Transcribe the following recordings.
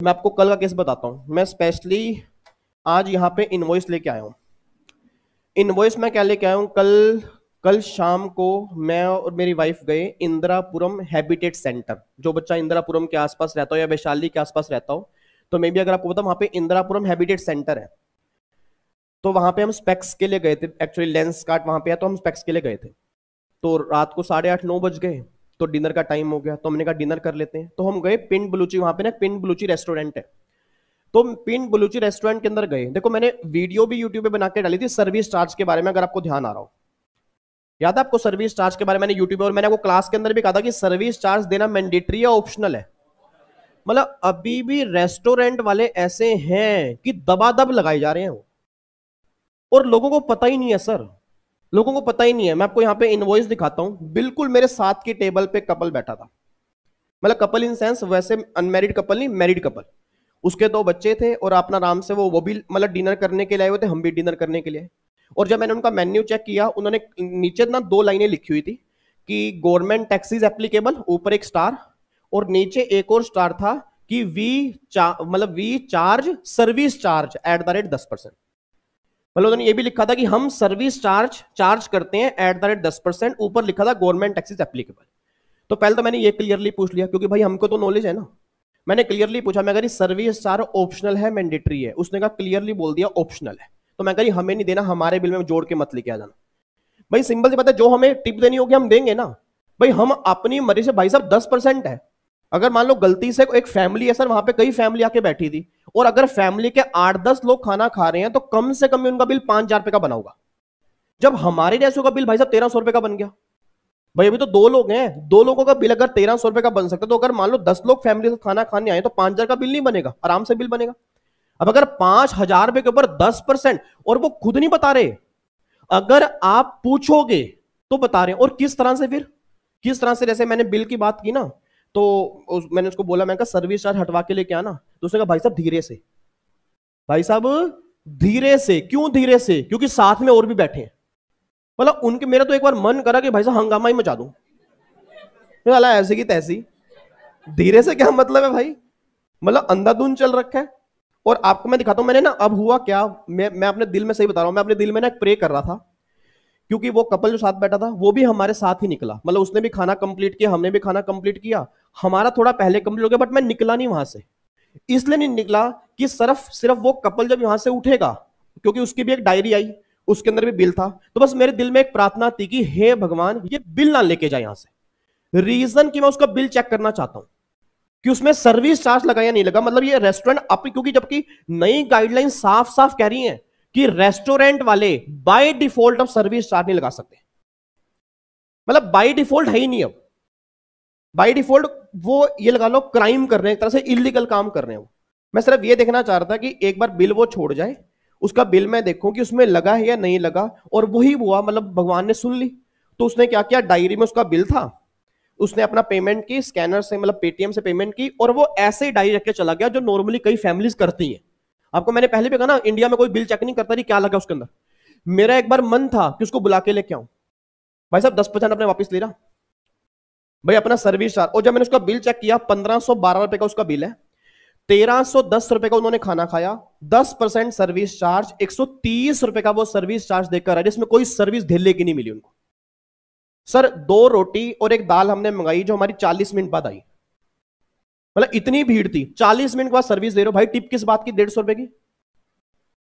मैं आपको कल का केस बताता हूं। मैं स्पेशली आज यहाँ पे इनवॉइस लेके आया हूँ। इनवॉइस मैं क्या लेके आया हूँ, कल कल शाम को मैं और मेरी वाइफ गए इंदिरापुरम हैबिटेट सेंटर। जो बच्चा इंदिरापुरम के आसपास रहता हो या वैशाली के आसपास रहता हो, तो मे भी अगर आपको पता, वहां पे इंदिरापुरम हैबिटेट सेंटर है। तो वहां पे हम स्पेक्स के लिए गए थे। एक्चुअली लेंस कार्ट वहां पे है, तो हम स्पेक्स के लिए गए थे। तो रात को 8:30-9 बज गए। तो डिनर का टाइम हो गया, तो हमने कहा डिनर कर लेते हैं। तो हम गए पिंड बलूची, वहां पे ना पिंड बलूची रेस्टोरेंट है। तो पिंड बलूची रेस्टोरेंट के अंदर गए। देखो मैंने वीडियो भी यूट्यूब पे बना के डाली थी सर्विस चार्ज के बारे में, अगर आपको ध्यान आ रहा हो। याद है आपको सर्विस चार्ज के बारे में? मैंने यूट्यूब और मैंने आपको क्लास के अंदर भी कहा था कि सर्विस चार्ज देना मैंडेटरी या ऑप्शनल है। मतलब अभी भी रेस्टोरेंट वाले ऐसे हैं कि दबादब लगाए जा रहे हैं वो, और लोगों को पता ही नहीं है सर। लोगों को पता ही नहीं है। मैं आपको यहाँ पे इनवॉइस दिखाता हूं। बिल्कुल मेरे साथ की टेबल पे कपल बैठा था। मतलब कपल इन सेंस वैसे अनमैरिड कपल नहीं, मैरिड कपल। उसके 2 बच्चे थे और अपना आराम से वो भी मतलब डिनर करने के लिए आए हुए थे, हम भी डिनर करने के लिए। और जब मैंने उनका मेन्यू चेक किया, उन्होंने नीचे ना 2 लाइनें लिखी हुई थी कि गवर्नमेंट टैक्सीज एप्लीकेबल, ऊपर एक स्टार, और नीचे एक और स्टार था कि वी चार्ज सर्विस चार्ज @10%। मतलब उन्होंने ये भी लिखा था कि हम सर्विस चार्ज चार्ज करते हैं @10%। ऊपर लिखा था गवर्नमेंट टैक्सीज एप्लीकेबल। तो पहले तो मैंने ये क्लियरली पूछ लिया, क्योंकि भाई हमको तो नॉलेज है ना। मैंने क्लियरली पूछा, मैं कह सर्विस चार्ज ऑप्शनल है मैंडेटरी है? उसने कहा क्लियरली बोल दिया ऑप्शनल है। तो मैं कह हमें नहीं देना, हमारे बिल में जोड़ के मत लेके आ जाना। भाई सिंपल सी बात है, जो हमें टिप देनी होगी हम देंगे ना। भाई हम अपनी मर्जी से, भाई साहब 10% है। अगर मान लो गलती से एक फैमिली है सर, वहां पे कई फैमिली आके बैठी थी, और अगर फैमिली के 8-10 लोग खाना खा रहे हैं, तो कम से कम उनका बिल 5,000 रुपए का बना होगा। जब हमारे जैसों का बिल भाई साहब 1,300 रुपए का बन गया। भाई अभी तो 2 लोग हैं, 2 लोगों का बिल अगर 1,300 रुपए का बन सकता है, तो अगर मान लो 10 लोग फैमिली से खाना खाने आए, तो 5,000 का बिल नहीं बनेगा? आराम से बिल बनेगा। अब अगर 5,000 रुपए के ऊपर 10%, और वो खुद नहीं बता रहे, अगर आप पूछोगे तो बता रहे हैं। और किस तरह से, फिर किस तरह से? जैसे मैंने बिल की बात की ना, तो मैंने उसको बोला, मैंने कहा सर्विस चार्ज हटवा के लेके आना। तो उसने कहा भाई साहब धीरे से, भाई साहब धीरे से। क्यों धीरे से? क्योंकि साथ में और भी बैठे हैं। मतलब उनके, मेरा तो एक बार मन करा कि भाई साहब हंगामा ही मचा दूं। वाला ऐसे की तैसी। धीरे से क्या मतलब है भाई? मतलब अंधाधुंध चल रखा है। और आपको मैं दिखाता हूं, मैंने ना अब हुआ क्या, मैं अपने दिल में सही बता रहा हूं, मैं अपने दिल में ना एक प्रे कर रहा था। क्योंकि वो कपल जो साथ बैठा था वो भी हमारे साथ ही निकला। मतलब उसने भी खाना कंप्लीट किया, हमने भी खाना कंप्लीट किया। हमारा थोड़ा पहले कंप्लीट हो गया, बट मैं निकला नहीं वहां से। इसलिए नहीं निकला कि सिर्फ सिर्फ वो कपल जब यहां से उठेगा, क्योंकि उसकी भी एक डायरी आई, उसके अंदर भी बिल था। तो बस मेरे दिल में एक प्रार्थना थी कि हे भगवान, ये बिल ना लेके जाए यहां से। रीजन कि मैं उसका बिल चेक करना चाहता हूं कि उसमें सर्विस चार्ज लगा या नहीं लगा। मतलब ये रेस्टोरेंट अपनी, क्योंकि जबकि नई गाइडलाइन साफ साफ कह रही है कि रेस्टोरेंट वाले बाय डिफॉल्ट अब सर्विस चार्ज नहीं लगा सकते। मतलब बाय डिफॉल्ट है ही नहीं अब। बाय डिफॉल्ट वो ये लगा लो क्राइम कर रहे हैं, एक तरह से इलीगल काम कर रहे हैं वो। मैं सिर्फ ये देखना चाह रहा था कि एक बार बिल वो छोड़ जाए, उसका बिल मैं देखूं कि उसमें लगा है या नहीं लगा। और वही हुआ, मतलब भगवान ने सुन ली। तो उसने क्या किया, डायरी में उसका बिल था, उसने अपना पेमेंट की स्कैनर से, मतलब पेटीएम से पेमेंट की, और वो ऐसे ही डायरी रख के चला गया, जो नॉर्मली कई फैमिलीज करती हैं। आपको मैंने पहले भी कहा ना, इंडिया में कोई बिल चेक नहीं करता, नहीं क्या लगा उसके अंदर। मेरा एक बार मन था कि उसको बुला के लेके आऊं। भाई साहब 10% अपने वापस ले रहा, भाई अपना सर्विस चार्ज। और जब मैंने उसका बिल चेक किया, 1,512 रुपए का उसका बिल है। 1,310 रुपए का उन्होंने खाना खाया। 10% सर्विस चार्ज, 130 रुपए का वो सर्विस चार्ज देकर है, जिसमें कोई सर्विस ढीले की नहीं मिली उनको। सर 2 रोटी और एक दाल हमने मंगाई, जो हमारी 40 मिनट बाद आई। मतलब इतनी भीड़ थी, 40 मिनट के बाद सर्विस दे रहे हो भाई, टिप किस बात की 150 रुपए की?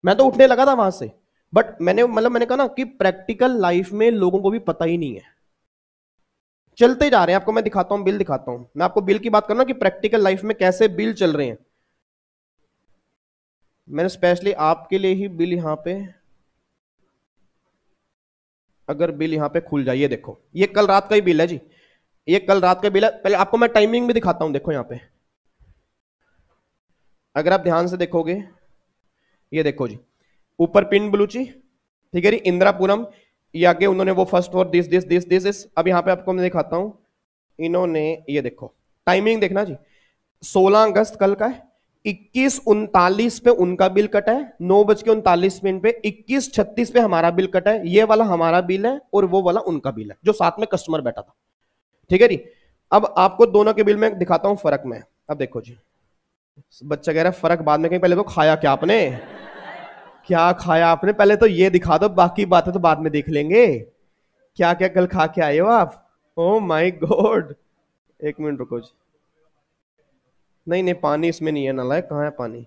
मैं तो उठने लगा था वहां से। बट मैंने कहा ना कि प्रैक्टिकल लाइफ में लोगों को भी पता ही नहीं है। चलते जा रहे हैं, आपको मैं दिखाता हूं, बिल दिखाता हूं। मैं आपको बिल की बात करना कि प्रैक्टिकल लाइफ में कैसे बिल चल रहे हैं। मैंने स्पेशली आपके लिए ही बिल यहां पे, अगर बिल यहां पे खुल जाए, ये देखो, ये कल रात का ही बिल है जी। ये कल रात का बिल है। पहले आपको मैं टाइमिंग भी दिखाता हूं, देखो यहां पे, अगर आप ध्यान से देखोगे, ये देखो जी, ऊपर पिन बलूची, ठीक है जी, इंदिरापुरम, ये आगे उन्होंने वो first for this this this this this. अब यहां पे आपको मैं दिखाता हूं, इन्होंने, ये देखो टाइमिंग देखना जी, 16 अगस्त कल का है। 21:39 पे उनका बिल कटा है, 9:39 पे। 21:36 पे हमारा बिल कटा है। ये वाला हमारा बिल है और वो वाला उनका बिल है, जो साथ में कस्टमर बैठा था। ठीक है जी। अब आपको दोनों के बिल में दिखाता हूं फर्क में। अब देखो जी, बच्चा कह रहा है फर्क बाद में कहीं, पहले तो खाया क्या आपने, क्या खाया आपने, पहले तो ये दिखा दो, बाकी बातें तो बाद में देख लेंगे। क्या क्या कल खा के आए हो आप? Oh my God. एक मिनट रुको जी। नहीं नहीं, पानी इसमें नहीं है, नालायक, कहाँ है पानी?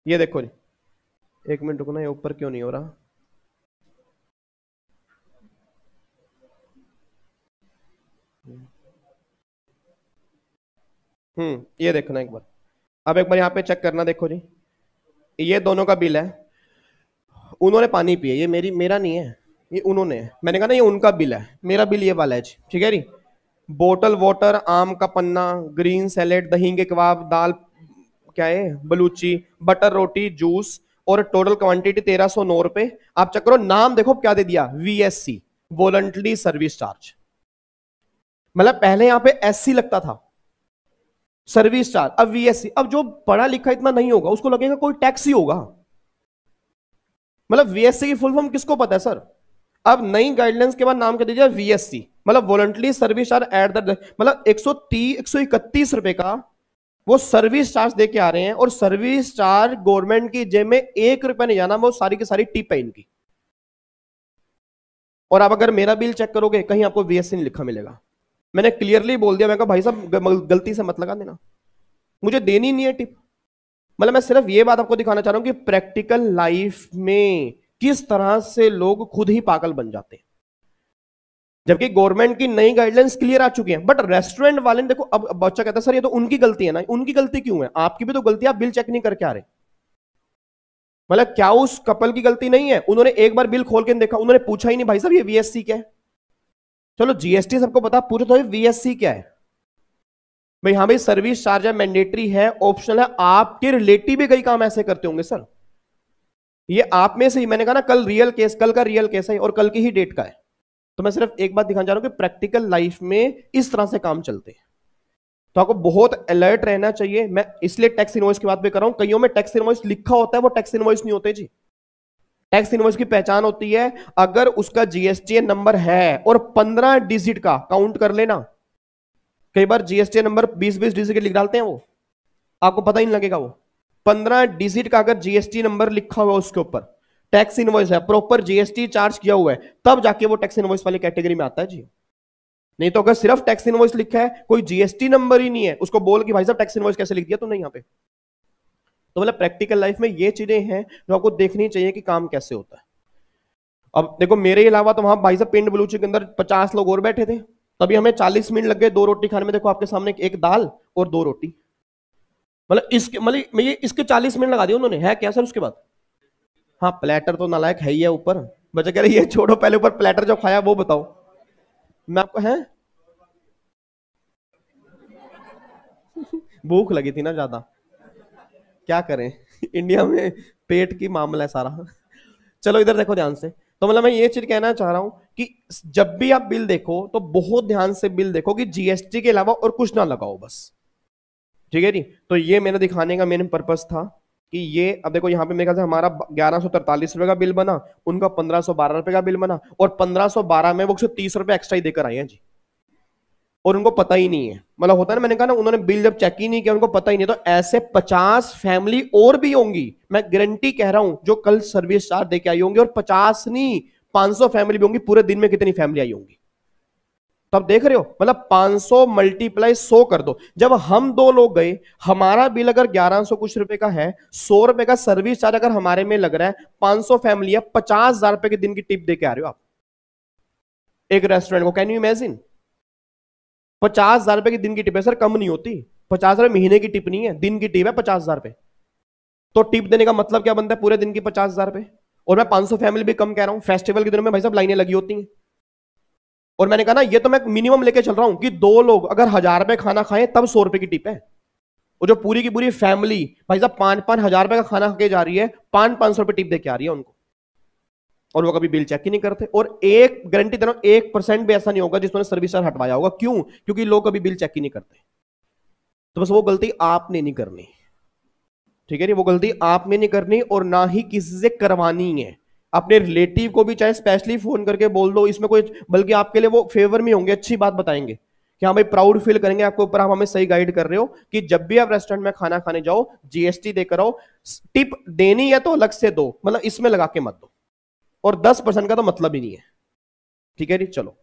ये देखो जी। एक मिनट रुको ना, ये ऊपर क्यों नहीं हो रहा? ये देखना एक बार। अब एक बार यहाँ पे चेक करना, देखो जी। ये दोनों का बिल है। उन्होंने पानी पिया, ये मेरा नहीं है, ये उन्होंने है। मैंने कहा ना ये उनका बिल है, मेरा बिल ये वाला है जी, ठीक है जी। बोतल वाटर, आम का पन्ना, ग्रीन सैलेड, दही के कबाब, दाल, क्या है, बलूची, बटर रोटी, जूस, और टोटल क्वांटिटी 1309 रुपए। आप चेक करो, नाम देखो क्या दे दिया, VSC, वॉलंटरी सर्विस चार्ज। मतलब पहले यहां पे SC लगता था, सर्विस चार्ज, अब VSC। अब जो पढ़ा लिखा इतना नहीं होगा उसको लगेगा कोई टैक्स ही होगा। मतलब VSC की फुल फॉर्म किसको पता है सर? अब नई गाइडलाइंस के बाद नाम कर दीजिए VSC, मतलब voluntary service charge at the, मतलब 131 रुपए का वो सर्विस चार्ज दे के आ रहे हैं। और सर्विस चार्ज गवर्नमेंट की जेब में 1 रुपया नहीं जाना, वो सारी की सारी टिप है इनकी। और आप अगर मेरा बिल चेक करोगे, कहीं आपको VSC नहीं लिखा मिलेगा। मैंने क्लियरली बोल दिया, मैं कहा भाई साहब गलती से मत लगा देना, मुझे देनी नहीं है टिप। मतलब मैं सिर्फ ये बात आपको दिखाना चाह रहा हूं कि प्रैक्टिकल लाइफ में किस तरह से लोग खुद ही पागल बन जाते हैं, जबकि गवर्नमेंट की नई गाइडलाइंस क्लियर आ चुकी है। बट रेस्टोरेंट वाले ने देखो, अब बच्चा कहता है सर ये तो उनकी गलती है ना, उनकी गलती क्यों है? आपकी भी तो गलती है, आप बिल चेक नहीं करके आ रहे। मतलब क्या उस कपल की गलती नहीं है? उन्होंने एक बार बिल खोल के देखा, उन्होंने पूछा ही नहीं भाई साहब ये VSC क्या है। चलो GST सबको पता, पूछो तो VSC क्या है भाई? हाँ भाई, सर्विस चार्ज है, मैंडेटरी है, ऑप्शनल है। आपके रिलेटिव भी कई काम ऐसे करते होंगे सर, ये आप में से ही। मैंने कहा ना कल रियल केस, कल का रियल केस है और कल की ही डेट का है। तो मैं सिर्फ एक बात दिखाना चाह रहा हूं कि प्रैक्टिकल लाइफ में इस तरह से काम चलते हैं, तो आपको बहुत अलर्ट रहना चाहिए। मैं इसलिए टैक्स इनवॉइस की बात भी कर रहा हूं, कईयों में टैक्स इनवॉइस लिखा होता है, वो टैक्स इनवॉइस नहीं होते जी। टैक्स इनवॉइस की पहचान होती है अगर उसका GSTN नंबर है और 15 डिजिट का, काउंट कर लेना। कई बार GSTN नंबर 20-20 डिजिट के लिख डालते हैं, वो आपको पता ही नहीं लगेगा। वो 15 डिजिट का अगर GST नंबर लिखा हुआ है उसके ऊपर, टैक्स इनवॉइस है, प्रॉपर GST चार्ज किया हुआ है, तब जाके वो टैक्स इनवॉइस वाली कैटेगरी में आता है जी। नहीं तो अगर सिर्फ टैक्स इनवॉइस लिखा है, कोई GST नंबर ही नहीं है, उसको बोल कि भाई साहब टैक्स इनवॉइस कैसे लिख दिया तुमने यहाँ पे। तो मतलब प्रैक्टिकल लाइफ में ये चीजें हैं जो आपको देखनी चाहिए कि काम कैसे होता है। अब देखो मेरे अलावा तो वहां भाई साहब पिंड बलूची के अंदर 50 लोग और बैठे थे, तभी हमें 40 मिनट लग गए 2 रोटी खाने में। देखो आपके सामने एक दाल और 2 रोटी, मतलब इसके, मतलब ये इसके 40 मिनट लगा दिए उन्होंने। है क्या सर उसके बाद? हाँ प्लेटर तो नालायक है ही है ऊपर। बच्चा कह रहे ये छोड़ो, पहले ऊपर प्लेटर जो खाया वो बताओ। मैं आपको है, भूख लगी थी ना ज्यादा, क्या करें इंडिया में पेट की मामला है सारा। चलो इधर देखो ध्यान से। तो मतलब मैं ये चीज कहना चाह रहा हूं कि जब भी आप बिल देखो तो बहुत ध्यान से बिल देखो कि GST के अलावा और कुछ ना लगाओ बस, ठीक है जी। तो ये मैंने दिखाने का मेन पर्पस था कि ये, अब देखो यहाँ पे मेरे ख्याल से हमारा 1143 रुपए का बिल बना, उनका 1512 रुपए का बिल बना, और 1512 में वो 130 रुपए एक्स्ट्रा ही देकर आए हैं जी। और उनको पता ही नहीं है, मतलब होता है ना, मैंने कहा ना उन्होंने बिल जब चेक ही नहीं किया, उनको पता ही नहीं। तो ऐसे 50 फैमिली और भी होंगी, मैं गारंटी कह रहा हूं, जो कल सर्विस चार्ज देके आई होंगी। और 50 नहीं, 500 फैमिली भी होंगी। पूरे दिन में कितनी फैमिली आई होंगी? तो आप देख रहे हो, मतलब 500 मल्टीप्लाई 100 कर दो। जब हम 2 लोग गए, हमारा बिल अगर 1100 कुछ रुपए का है, 100 रुपए का सर्विस चार्ज अगर हमारे में लग रहा है, 500 फैमिली है, 50,000 रुपए के दिन की टिप देके आ रहे हो आप एक रेस्टोरेंट को। Can you imagine? 50,000 रुपए की दिन की टिप है सर, कम नहीं होती। 50,000 महीने की टिप नहीं है, दिन की टिप है 50,000 रुपए। तो टिप देने का मतलब क्या बनता है? पूरे दिन की 50,000 रुपए। और मैं 500 फैमिली भी कम कह रहा हूं, फेस्टिवल के दिनों में भाई साहब लाइनें लगी होती हैं। और मैंने कहा ना, ये तो मैं मिनिमम लेके चल रहा हूं कि 2 लोग अगर 1,000 रुपए खाना खाएं तब 100 रुपए की टिप है। और जो पूरी की पूरी फैमिली भाई साहब 5,000 रुपए का खाना खा के जा रही है, 500 रुपए टिप देके आ रही है उनको, और वो कभी बिल चेक ही नहीं करते। और एक गारंटी दे रहा हूं, 1% भी ऐसा नहीं होगा जिसने सर्विस चार्ज हटवाया होगा। क्यों? क्योंकि लोग कभी बिल चेक ही नहीं करते। तो बस वो गलती आपने नहीं करनी, ठीक है? वो गलती आपने नहीं करनी, और ना ही किसी से करवानी है। अपने रिलेटिव को भी चाहे स्पेशली फोन करके बोल दो, इसमें कोई, बल्कि आपके लिए वो फेवर में होंगे, अच्छी बात बताएंगे कि हाँ भाई प्राउड फील करेंगे आपके ऊपर, आप हमें सही गाइड कर रहे हो कि जब भी आप रेस्टोरेंट में खाना खाने जाओ जीएसटी देकर आओ, टिप देनी है तो अलग से दो, मतलब इसमें लगा के मत दो, और 10% का तो मतलब ही नहीं है। ठीक है जी, चलो।